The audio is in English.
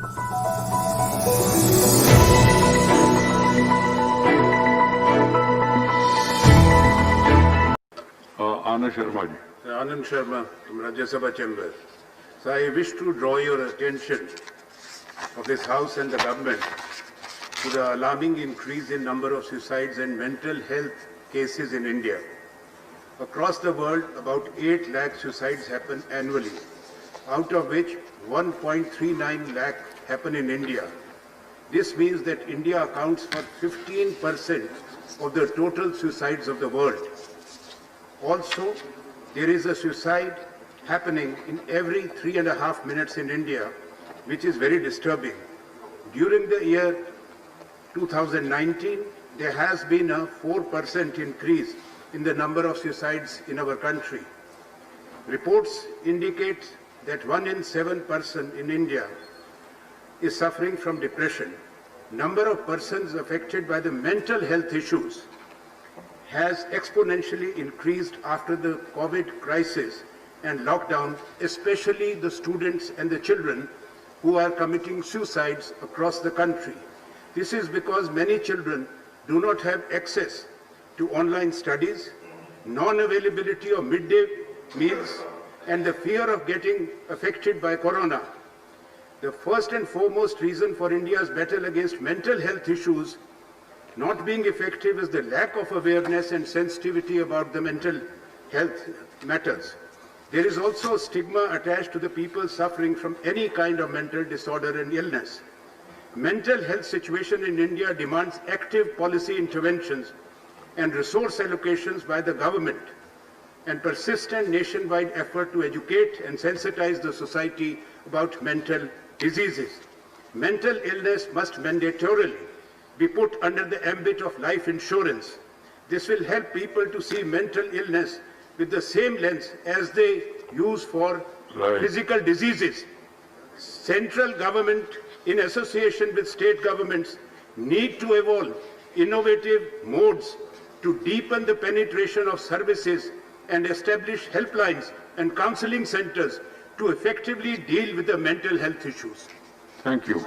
Anand Sharma ji. Anand Sharma from Rajya Sabha Chamber. So I wish to draw your attention of this House and the government to the alarming increase in number of suicides and mental health cases in India. Across the world, about 8 lakh suicides happen annually, out of which 1.39 lakh happen in India. This means that India accounts for 15% of the total suicides of the world. Also, there is a suicide happening in every 3.5 minutes in India, which is very disturbing. During the year 2019, there has been a 4% increase in the number of suicides in our country. Reports indicate that 1 in 7 persons in India is suffering from depression. Number of persons affected by the mental health issues has exponentially increased after the COVID crisis and lockdown, especially the students and the children who are committing suicides across the country. This is because many children do not have access to online studies, non-availability of midday meals, and the fear of getting affected by corona. The first and foremost reason for India's battle against mental health issues not being effective is the lack of awareness and sensitivity about the mental health matters. There is also a stigma attached to the people suffering from any kind of mental disorder and illness. Mental health situation in India demands active policy interventions and resource allocations by the government and persistent nationwide effort to educate and sensitize the society about mental diseases. Mental illness must mandatorily be put under the ambit of life insurance. This will help people to see mental illness with the same lens as they use for physical diseases. Central government, in association with state governments, need to evolve innovative modes to deepen the penetration of services and establish helplines and counseling centers to effectively deal with the mental health issues. Thank you.